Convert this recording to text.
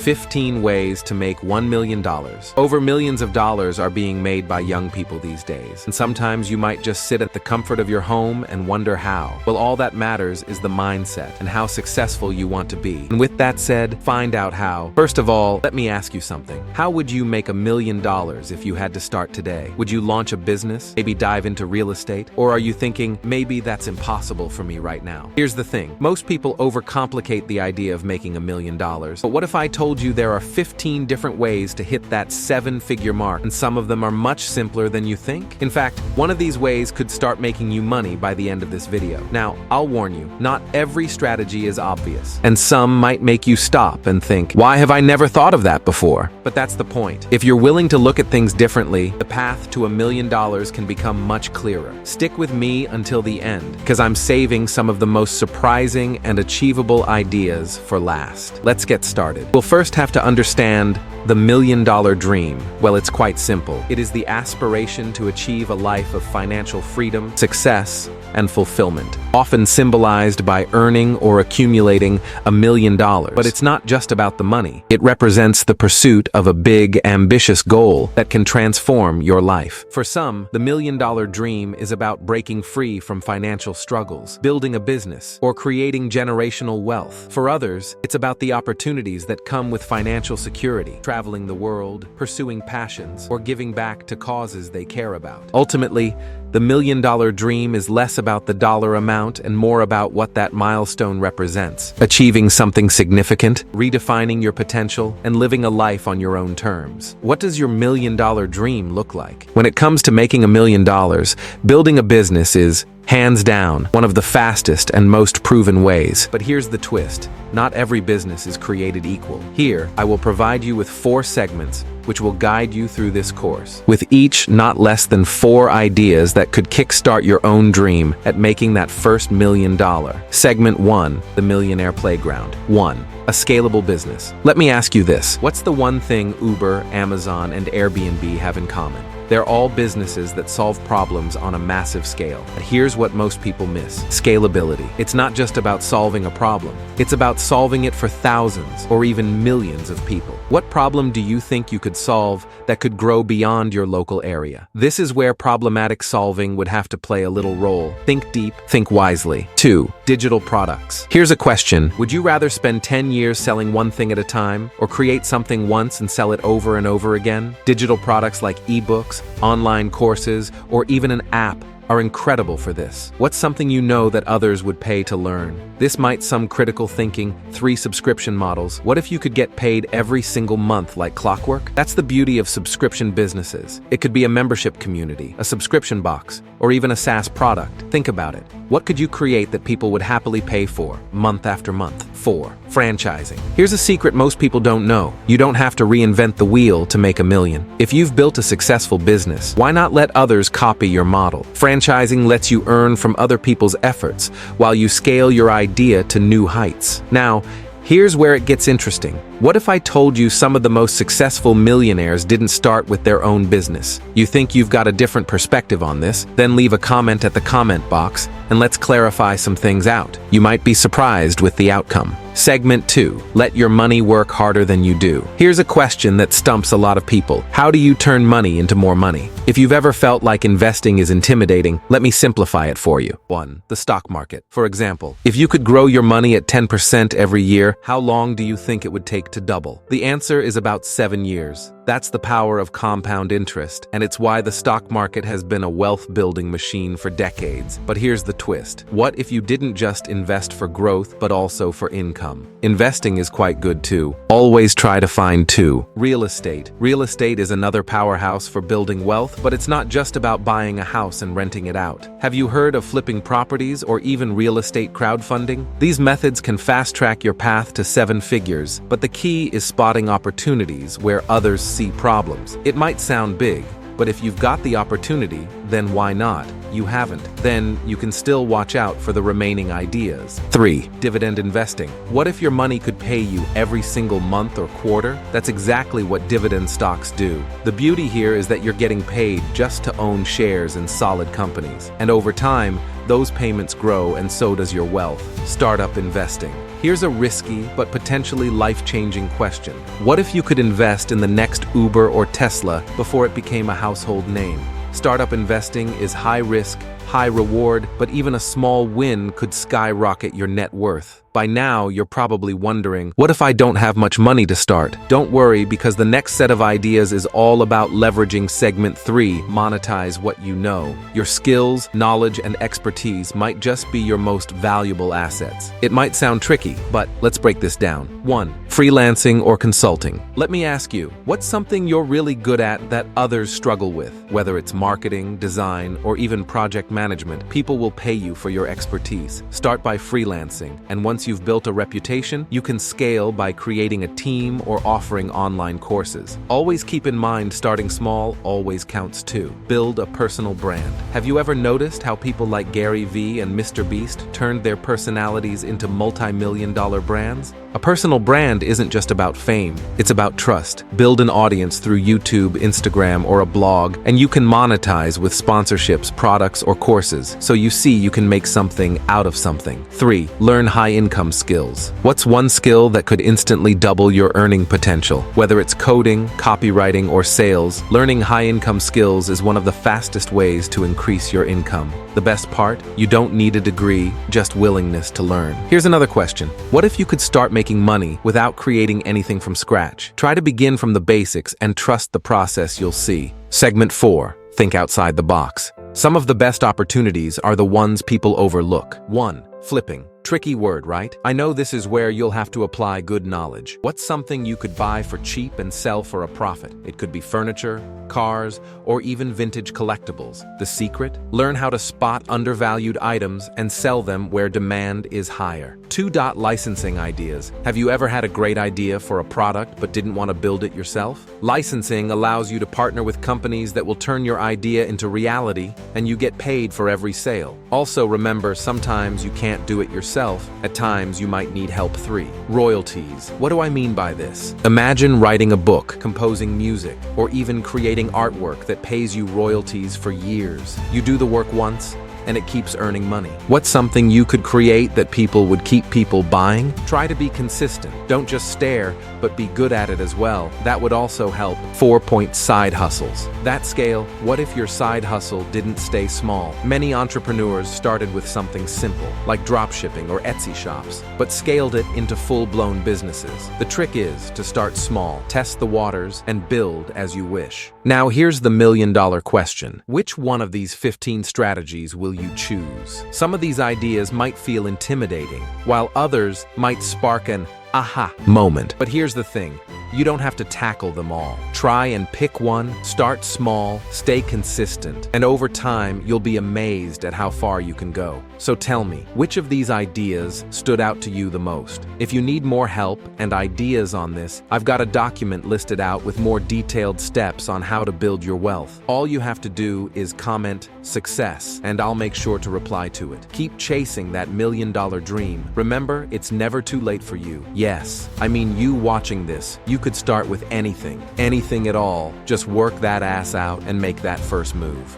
15 ways to make $1 million. Over millions of dollars are being made by young people these days, and sometimes you might just sit at the comfort of your home and wonder how. Well, all that matters is the mindset and how successful you want to be. And with that said, find out how. First of all, let me ask you something. How would you make $1 million if you had to start today? Would you launch a business? Maybe dive into real estate? Or are you thinking, maybe that's impossible for me right now? Here's the thing. Most people overcomplicate the idea of making $1 million. But what if I told you there are 15 different ways to hit that 7-figure mark, and some of them are much simpler than you think? In fact, one of these ways could start making you money by the end of this video. Now, I'll warn you, not every strategy is obvious, and some might make you stop and think, why have I never thought of that before? But that's the point. If you're willing to look at things differently, the path to $1 million can become much clearer. Stick with me until the end, because I'm saving some of the most surprising and achievable ideas for last. Let's get started. We'll first have to understand the $1 million dream. Well, it's quite simple. It is the aspiration to achieve a life of financial freedom, success, and fulfillment, often symbolized by earning or accumulating $1 million. But it's not just about the money. It represents the pursuit of a big, ambitious goal that can transform your life. For some, the $1 million dream is about breaking free from financial struggles, building a business, or creating generational wealth. For others, it's about the opportunities that come with financial security, traveling the world, pursuing passions, or giving back to causes they care about. Ultimately, the $1 million dream is less about the dollar amount and more about what that milestone represents. Achieving something significant, redefining your potential, and living a life on your own terms. What does your $1 million dream look like? When it comes to making $1 million, building a business is, hands down, one of the fastest and most proven ways. But here's the twist. Not every business is created equal. Here, I will provide you with 4 segments which will guide you through this course, with each not less than 4 ideas that could kickstart your own dream at making that first $1 million. Segment 1, the Millionaire Playground. 1. A scalable business. Let me ask you this. What's the one thing Uber, Amazon, and Airbnb have in common? They're all businesses that solve problems on a massive scale. But here's what most people miss. Scalability. It's not just about solving a problem. It's about solving it for thousands or even millions of people. What problem do you think you could solve that could grow beyond your local area? This is where problematic solving would have to play a little role. Think deep, think wisely. 2. Digital products. Here's a question. Would you rather spend 10 years selling one thing at a time, or create something once and sell it over and over again? Digital products like ebooks, online courses, or even an app are incredible for this. What's something you know that others would pay to learn? This might some critical thinking. 3. Subscription models. What if you could get paid every single month like clockwork? That's the beauty of subscription businesses. It could be a membership community, a subscription box, or even a SaaS product. Think about it. What could you create that people would happily pay for, month after month? 4. Franchising. Here's a secret most people don't know. You don't have to reinvent the wheel to make $1 million. If you've built a successful business, why not let others copy your model? Franchising lets you earn from other people's efforts while you scale your idea to new heights. Now, here's where it gets interesting. What if I told you some of the most successful millionaires didn't start with their own business? You think you've got a different perspective on this? Then leave a comment at the comment box and let's clarify some things out. You might be surprised with the outcome. Segment 2. Let your money work harder than you do. Here's a question that stumps a lot of people. How do you turn money into more money? If you've ever felt like investing is intimidating, let me simplify it for you. 1. The stock market. For example, if you could grow your money at 10% every year, how long do you think it would take to double? The answer is about 7 years. That's the power of compound interest, and it's why the stock market has been a wealth-building machine for decades. But here's the twist. What if you didn't just invest for growth, but also for income? Investing is quite good too. Always try to find 2. Real estate. Real estate is another powerhouse for building wealth, but it's not just about buying a house and renting it out. Have you heard of flipping properties or even real estate crowdfunding? These methods can fast-track your path to 7 figures, but the key is spotting opportunities where others see problems. It might sound big, but if you've got the opportunity, then why not? You haven't. Then you can still watch out for the remaining ideas. 3. Dividend investing. What if your money could pay you every single month or quarter? That's exactly what dividend stocks do. The beauty here is that you're getting paid just to own shares in solid companies. And over time, those payments grow and so does your wealth. Startup investing. Here's a risky but potentially life-changing question. What if you could invest in the next Uber or Tesla before it became a household name? Startup investing is high risk, high reward, but even a small win could skyrocket your net worth. By now, you're probably wondering, what if I don't have much money to start? Don't worry, because the next set of ideas is all about leveraging segment 3, monetize what you know. Your skills, knowledge, and expertise might just be your most valuable assets. It might sound tricky, but let's break this down. 1. Freelancing or consulting. Let me ask you, what's something you're really good at that others struggle with? Whether it's marketing, design, or even project management, people will pay you for your expertise. Start by freelancing, and once you've built a reputation, you can scale by creating a team or offering online courses. Always keep in mind, starting small always counts too. Build a personal brand. Have you ever noticed how people like Gary Vee and Mr. Beast turned their personalities into multi-million-dollar brands? A personal brand isn't just about fame, it's about trust. Build an audience through YouTube, Instagram, or a blog, and you can monetize with sponsorships, products, or courses, so you see you can make something out of something. 3. Learn high-income skills. What's one skill that could instantly double your earning potential? Whether it's coding, copywriting, or sales, learning high-income skills is one of the fastest ways to increase your income. The best part? You don't need a degree, just willingness to learn. Here's another question. What if you could start making money without creating anything from scratch? Try to begin from the basics and trust the process you'll see. Segment 4. Think outside the box. Some of the best opportunities are the ones people overlook. 1. Flipping. Tricky word, right? I know this is where you'll have to apply good knowledge. What's something you could buy for cheap and sell for a profit? It could be furniture, cars, or even vintage collectibles. The secret? Learn how to spot undervalued items and sell them where demand is higher. 2. Licensing ideas. Have you ever had a great idea for a product but didn't want to build it yourself? Licensing allows you to partner with companies that will turn your idea into reality, and you get paid for every sale. Also remember, sometimes you can't do it yourself. At times, you might need help. 3. Royalties. What do I mean by this? Imagine writing a book, composing music, or even creating artwork that pays you royalties for years. You do the work once, and it keeps earning money. What's something you could create that people would keep people buying? Try to be consistent. Don't just stare, but be good at it as well. That would also help. 4. Side hustles. That scale, what if your side hustle didn't stay small? Many entrepreneurs started with something simple, like dropshipping or Etsy shops, but scaled it into full-blown businesses. The trick is to start small, test the waters, and build as you wish. Now here's the million-dollar question. Which one of these 15 strategies will you choose? Some of these ideas might feel intimidating, while others might spark an aha moment. But here's the thing. You don't have to tackle them all. Try and pick one, start small, stay consistent, and over time, you'll be amazed at how far you can go. So tell me, which of these ideas stood out to you the most? If you need more help and ideas on this, I've got a document listed out with more detailed steps on how to build your wealth. All you have to do is comment "success," and I'll make sure to reply to it. Keep chasing that million-dollar dream. Remember, it's never too late for you. Yes, I mean you watching this. You could start with anything at all. Just work that ass out and make that first move.